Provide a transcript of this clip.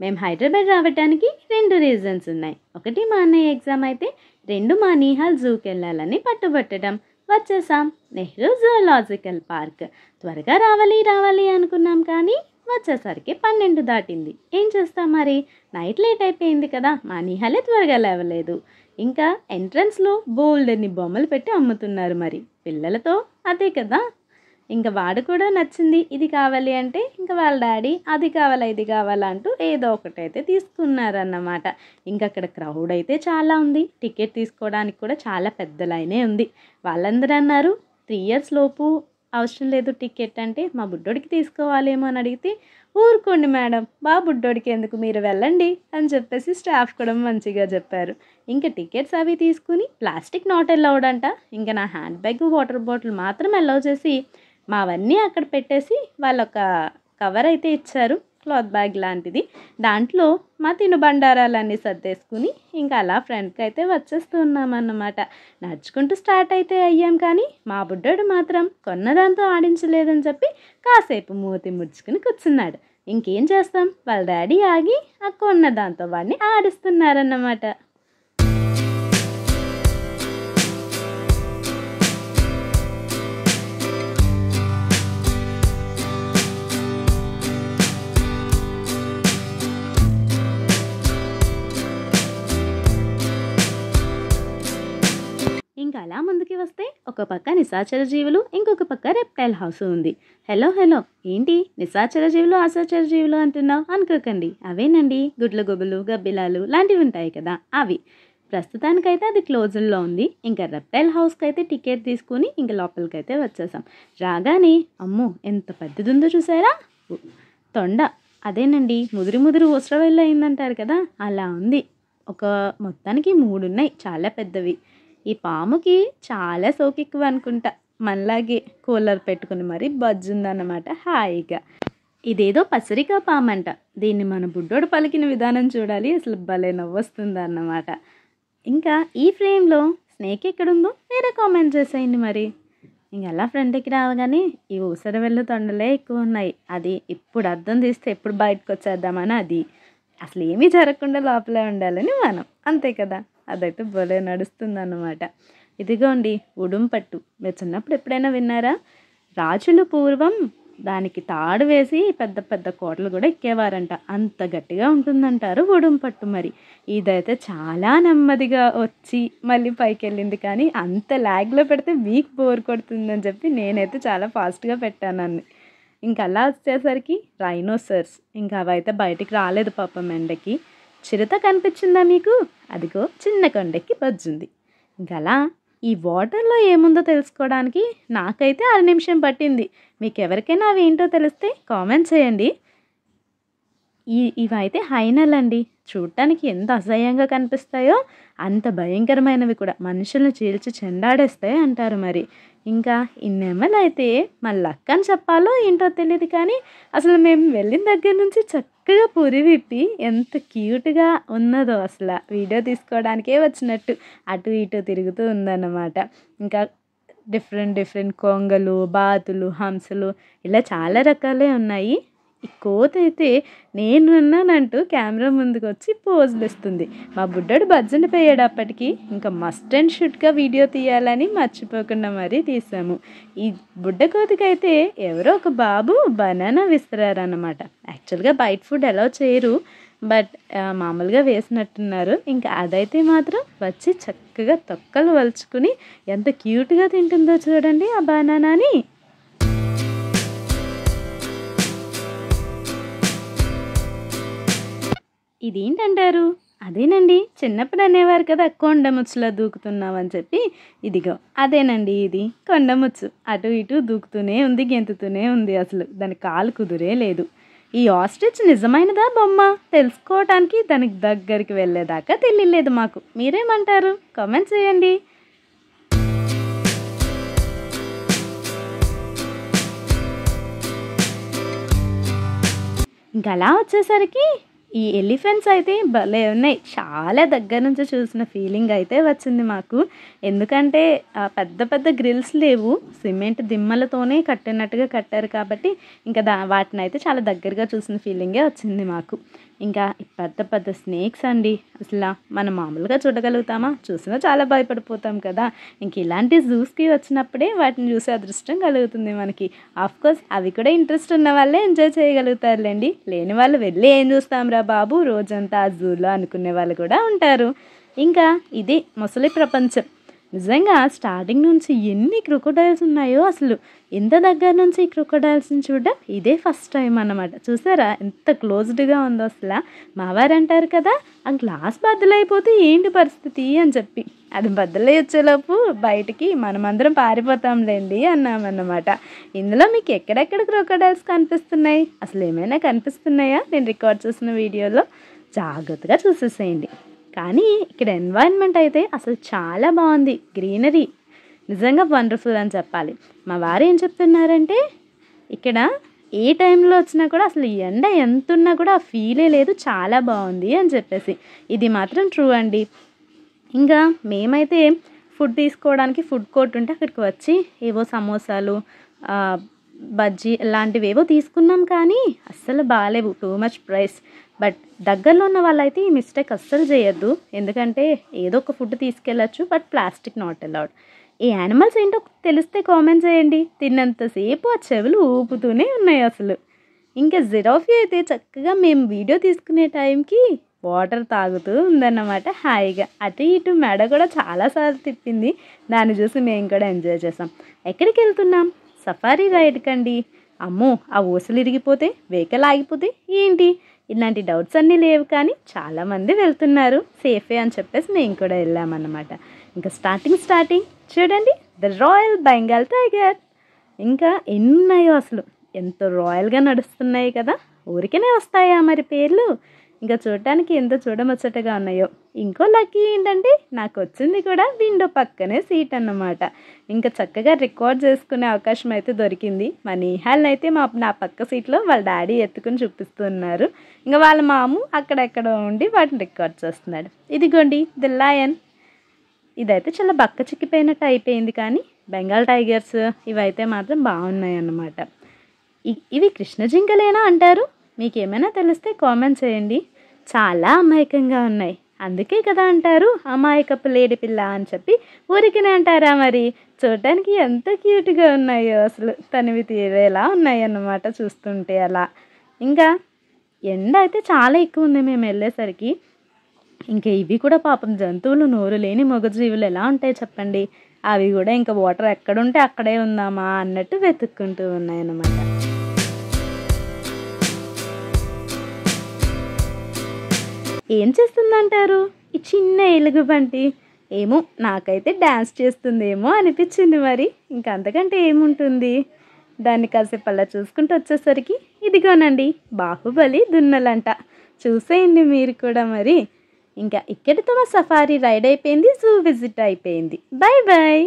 మేము హైదరాబాద్ రావడానికి 2 రీజన్స్ ఉన్నాయి. ఒకటి మా అన్నయ్య ఎగ్జామ్ అయితే, 2 మా నిహాల్ జూకి వెళ్ళాలని పట్టుబట్టడం. వచ్చేసాం నెహ్రూ జూలాజికల్ పార్క్. త్వరగా రావాలి అనుకున్నాం కానీ వచ్చేసరికి 12 దాటింది. ఏం చేస్తాం మరి, నైట్ లేట్ అయిపోయింది కదా, మా నిహాలే త్వరగా లేవలేదు. ఇంకా ఎంట్రన్స్లో బోల్డన్ని బొమ్మలు పెట్టి అమ్ముతున్నారు. మరి పిల్లలతో అదే కదా, ఇంకా వాడు కూడా నచ్చింది ఇది కావాలి అంటే ఇంకా వాళ్ళ డాడీ అది కావాలా ఇది కావాలా అంటూ ఏదో ఒకటైతే తీసుకున్నారన్నమాట. ఇంకా అక్కడ క్రౌడ్ అయితే చాలా ఉంది. టికెట్ తీసుకోవడానికి కూడా చాలా పెద్ద లైనే ఉంది. వాళ్ళందరూ అన్నారు 3 years లోపు అవసరం లేదు టికెట్ అంటే, మా బుడ్డోడికి తీసుకోవాలేమో అని అడిగితే, ఊరుకోండి మేడం, బుడ్డోడికి ఎందుకు, మీరు వెళ్ళండి అని చెప్పేసి స్టాఫ్ కూడా మంచిగా చెప్పారు. ఇంకా టికెట్స్ అవి తీసుకుని ప్లాస్టిక్ నాట్ అలౌడ్ అంట. ఇంకా నా హ్యాండ్ బ్యాగ్ వాటర్ బాటిల్ మాత్రం అలౌ చేసి మావన్నీ అక్కడ పెట్టేసి వాళ్ళు ఒక కవర్ అయితే ఇచ్చారు, క్లాత్ బ్యాగ్ లాంటిది. దాంట్లో మా తినుబండారాలన్నీ సర్దేసుకుని ఇంకా అలా ఫ్రెండ్కి అయితే వచ్చేస్తూ ఉన్నామన్నమాట. నడుచుకుంటూ స్టార్ట్ అయితే అయ్యాం కానీ మా బుడ్డోడు మాత్రం కొన్నదాంతో ఆడించలేదని చెప్పి కాసేపు మూతి ముడుచుకుని కూర్చున్నాడు. ఇంకేం చేస్తాం, వాళ్ళ డాడీ ఆగి ఆ కొన్న దాంతో వాడిని ఆడిస్తున్నారన్నమాట. ఇంకా అలా ముందుకి వస్తే ఒక పక్క నిశాచర జీవులు, ఇంకొక పక్క రెప్టైల్ హౌస్ ఉంది. హలో ఏంటి నిశాచర జీవులు ఆశాచర జీవులు అంటున్నావు అనుకోకండి, అవేనండి గుడ్ల గొబ్బలు గబ్బిలాలు లాంటివి ఉంటాయి కదా అవి. ప్రస్తుతానికైతే అది క్లోజుల్లో ఉంది. ఇంకా రెప్టైల్ హౌస్కి అయితే టికెట్ తీసుకుని ఇంకా లోపలికైతే వచ్చేసాం. రాగానే అమ్మో ఎంత పెద్దది ఉందో చూసారా, తొండ అదేనండి ముదురు ఉసిరవెల్లి అయిందంటారు కదా అలా ఉంది. ఒక మొత్తానికి 3 ఉన్నాయి, చాలా పెద్దవి. ఈ పాముకి చాలా సోకెక్కువ అనుకుంటా, మనలాగే కూలర్ పెట్టుకుని మరీ బజ్జుందన్నమాట హాయిగా. ఇదేదో పసిరికా పామంట. దీన్ని మన బుడ్డోడు పలికిన విధానం చూడాలి, అసలు భలే నవ్వొస్తుంది అన్నమాట. ఇంకా ఈ ఫ్రేమ్లో స్నేక్ ఎక్కడుందో వేరే కామెంట్ చేసేయండి మరి. ఇంక అలా ఫ్రంట్కి రావగానే ఈ ఊసరవెల్లు తొండలే ఎక్కువ ఉన్నాయి. అది ఇప్పుడు అద్దం తీస్తే ఎప్పుడు బయటకు వచ్చేద్దామని, అది అసలు ఏమీ జరగకుండా లోపలే ఉండాలని మనం, అంతే కదా. అదైతే భలే నడుస్తుంది అన్నమాట. ఇదిగోండి ఉడుంపట్టు. మీరు చిన్నప్పుడు ఎప్పుడైనా విన్నారా? రాజులు పూర్వం దానికి తాడు వేసి పెద్ద పెద్ద కోటలు కూడా ఎక్కేవారంట, అంత గట్టిగా ఉంటుందంటారు ఉడుంపట్టు. మరి ఇదైతే చాలా నెమ్మదిగా వచ్చి మళ్ళీ పైకి వెళ్ళింది, కానీ అంత ల్యాగ్లో పెడితే మీకు బోర్ కొడుతుందని చెప్పి నేనైతే చాలా ఫాస్ట్గా పెట్టాను అన్ని. ఇంకా అలా వచ్చేసరికి రైనోసర్స్, ఇంకా అవైతే బయటికి రాలేదు పాపం ఎండకి. చిరుత కనిపించిందా మీకు? అదిగో చిన్న కొండెక్కి బజ్జుంది. ఇంకా అలా ఈ వాటర్లో ఏముందో తెలుసుకోవడానికి నాకైతే 6 నిమిషం పట్టింది. మీకు ఎవరికైనా అవి ఏంటో తెలిస్తే కామెంట్ చేయండి. ఇవైతే హైనల్ అండి. చూడటానికి ఎంత అసహ్యంగా కనిపిస్తాయో అంత భయంకరమైనవి కూడా, మనుషులను చీల్చి చెండాడేస్తాయి అంటారు. మరి ఇంకా ఇన్నెమ్మలు అయితే మన లక్ అని చెప్పాలో ఏంటో తెలియదు, కానీ అసలు మేము వెళ్ళిన దగ్గర నుంచి చక్కగా పురి విప్పి ఎంత క్యూట్గా ఉన్నదో, అసలు వీడియో తీసుకోవడానికే వచ్చినట్టు అటు ఇటు తిరుగుతూ ఉందన్నమాట. ఇంకా డిఫరెంట్ కొంగలు, బాతులు, హంసలు ఇలా చాలా రకాలే ఉన్నాయి. ఈ కోతి అయితే నేనున్నానంటూ కెమెరా ముందుకు వచ్చి పోజులు ఇస్తుంది. మా బుడ్డోడు బజ్జండిపోయాడు అప్పటికి. ఇంకా మస్ట్ అండ్ షుడ్గా వీడియో తీయాలని మర్చిపోకుండా మరీ తీసాము. ఈ బుడ్డ కోతికి అయితే ఎవరో ఒక బాబు బనానా విసిరారన్నమాట. యాక్చువల్గా బయట ఫుడ్ అలౌ చేయరు, బట్ మామూలుగా వేసినట్టున్నారు. ఇంకా అదైతే మాత్రం వచ్చి చక్కగా తొక్కలు వలుచుకుని ఎంత క్యూట్గా తింటుందో చూడండి ఆ బనానాని. ఇదేంటంటారు? అదేనండి చిన్నప్పుడు అనేవారు కదా కొండముచ్చులా దూకుతున్నామని చెప్పి. ఇదిగో అదేనండి, ఇది కొండముచ్చు. అటు ఇటు దూకుతూనే ఉంది, గెంతుతూనే ఉంది. అసలు దాని కాలు కుదురే లేదు. ఈ ఆస్ట్రిచ్ నిజమైనదా బొమ్మ తెలుసుకోవటానికి దానికి దగ్గరికి వెళ్ళేదాకా తెలియలేదు మాకు. మీరేమంటారు? కామెంట్ చేయండి. ఇంకా అలా వచ్చేసరికి ఈ ఎలిఫెంట్స్ అయితే భలే ఉన్నాయి. చాలా దగ్గర నుంచి చూసిన ఫీలింగ్ అయితే వచ్చింది మాకు. ఎందుకంటే పెద్ద పెద్ద గ్రిల్స్ లేవు, సిమెంట్ దిమ్మలతోనే కట్టినట్టుగా కట్టారు కాబట్టి ఇంకా వాటిని అయితే చాలా దగ్గరగా చూసిన ఫీలింగే వచ్చింది మాకు. ఇంకా పెద్ద పెద్ద స్నేక్స్ అండి. అసలు మనం మామూలుగా చూడగలుగుతామా? చూసినా చాలా భయపడిపోతాం కదా. ఇంక ఇలాంటి జూస్కి వచ్చినప్పుడే వాటిని చూసే అదృష్టం కలుగుతుంది మనకి. ఆఫ్కోర్స్ అవి కూడా ఇంట్రెస్ట్ ఉన్న వాళ్ళే ఎంజాయ్ చేయగలుగుతారులేండి. లేని వాళ్ళు వెళ్ళి ఏం చూస్తాంరా బాబు రోజంతా ఆ జూలో అనుకునే వాళ్ళు కూడా ఉంటారు. ఇంకా ఇది మొసలి ప్రపంచం. నిజంగా స్టార్టింగ్ నుంచి ఎన్ని క్రొకోడైల్స్ ఉన్నాయో, అసలు ఎంత దగ్గర నుంచి ఈ క్రొకోడైల్స్ని చూడడం ఇదే ఫస్ట్ టైం అన్నమాట. చూసారా ఎంత క్లోజ్డ్గా ఉందో అసలు. మా వారు అంటారు కదా, ఆ గ్లాస్ బద్దలైపోతే ఏంటి పరిస్థితి అని చెప్పి. అది బద్దలై వచ్చేలోపు బయటికి మనమందరం పారిపోతాంలేండి అన్నామన్నమాట. ఇందులో మీకు ఎక్కడెక్కడ క్రొకోడైల్స్ కనిపిస్తున్నాయి, అసలు ఏమైనా కనిపిస్తున్నాయా? నేను రికార్డ్ చేసిన వీడియోలో జాగ్రత్తగా చూసేసేయండి. కానీ ఇక్కడ ఎన్వైరన్మెంట్ అయితే అసలు చాలా బాగుంది. గ్రీనరీ నిజంగా వండర్ఫుల్ అని చెప్పాలి. మా వారు ఏం చెప్తున్నారంటే, ఇక్కడ ఏ టైంలో వచ్చినా కూడా అసలు ఎండ ఎంత ఉన్నా కూడా ఆ ఫీలే లేదు, చాలా బాగుంది అని చెప్పేసి. ఇది మాత్రం ట్రూ అండి. ఇంకా మేమైతే ఫుడ్ తీసుకోవడానికి ఫుడ్ కోర్ట్ ఉంటే అక్కడికి వచ్చి ఏవో సమోసాలు, బజ్జీ ఇలాంటివి ఏవో తీసుకున్నాం, కానీ అస్సలు బాగాలేవు, టూ మచ్ ప్రైస్. బట్ దగ్గరలో ఉన్న వాళ్ళైతే ఈ మిస్టేక్ అస్సలు చేయొద్దు. ఎందుకంటే ఏదో ఒక ఫుడ్ తీసుకెళ్ళచ్చు, బట్ ప్లాస్టిక్ నాట్ అలౌడ్. ఈ యానిమల్స్ ఏంటో తెలిస్తే కామెంట్ చేయండి. తిన్నంతసేపు ఆ చెవులు ఊపుతూనే ఉన్నాయి అసలు. ఇంకా జిరాఫీ అయితే చక్కగా మేము వీడియో తీసుకునే టైంకి వాటర్ తాగుతూ ఉందన్నమాట హాయిగా. అటు ఇటు మెడ కూడా చాలాసార్లు తిప్పింది. దాన్ని చూసి మేము కూడా ఎంజాయ్ చేసాం. ఎక్కడికి వెళ్తున్నాం? సఫారీ రైడ్కి అండి. అమ్మో, ఆ ఊసలు ఇరిగిపోతే, వెహికల్ ఆగిపోతే ఏంటి? ఇలాంటి డౌట్స్ అన్నీ లేవు, కానీ చాలామంది వెళ్తున్నారు, సేఫే అని చెప్పేసి మేము కూడా వెళ్ళామన్నమాట. ఇంకా స్టార్టింగ్ చూడండి, ద రాయల్ బెంగాల్ టైగర్. ఇంకా ఎన్ని ఉన్నాయో అసలు, ఎంతో రాయల్గా నడుస్తున్నాయి కదా. ఊరికేనే వస్తాయా మరి పేర్లు? ఇంకా చూడటానికి ఎంత చూడముచ్చటగా ఉన్నాయో. ఇంకో లక్కీ ఏంటంటే, నాకు వచ్చింది కూడా విండో పక్కనే సీట్ అన్నమాట. ఇంకా చక్కగా రికార్డ్ చేసుకునే అవకాశం అయితే దొరికింది. మా నిహాల్ని అయితే నా పక్క సీట్లో వాళ్ళ డాడీ ఎత్తుకుని చూపిస్తున్నారు. ఇంకా వాళ్ళ మాము అక్కడెక్కడ ఉండి వాటిని రికార్డ్ చేస్తున్నాడు. ఇదిగోండి ది లయన్. ఇదైతే చాలా బక్క చిక్కిపోయినట్టు అయిపోయింది, కానీ బెంగాల్ టైగర్స్ ఇవైతే మాత్రం బాగున్నాయి అన్నమాట. ఇవి కృష్ణ జింకలేనా అంటారు? మీకు ఏమైనా తెలిస్తే కామెంట్ చేయండి. చాలా అమాయకంగా ఉన్నాయి, అందుకే కదా అంటారు అమాయకపు లేడి పిల్ల అని చెప్పి. ఊరికినే అంటారా మరి? చూడటానికి ఎంత క్యూట్గా ఉన్నాయో అసలు, తనివి తీరేలా ఉన్నాయి అన్నమాట చూస్తుంటే అలా. ఇంకా ఎండ అయితే చాలా ఎక్కువ ఉంది మేము వెళ్ళేసరికి. ఇంకా ఇవి కూడా పాపం జంతువులు, నోరు లేని మూగజీవులు ఎలా ఉంటాయి చెప్పండి. అవి కూడా ఇంకా వాటర్ ఎక్కడుంటే అక్కడే ఉందామా అన్నట్టు వెతుక్కుంటూ ఉన్నాయన్నమాట. ఏం చేస్తుందంటారు ఈ చిన్న ఎలుగుబంటి? ఏమో, నాకైతే డ్యాన్స్ చేస్తుందేమో అనిపించింది. మరి ఇంకా అంతకంటే ఏముంటుంది? దాన్ని కాసేపు అలా చూసుకుంటూ వచ్చేసరికి ఇదిగోనండి బాహుబలి దున్నలంట. చూసేయండి మీరు కూడా మరి. ఇంకా ఇక్కడితో మా సఫారీ రైడ్ అయిపోయింది, జూ విజిట్ అయిపోయింది. Bye bye.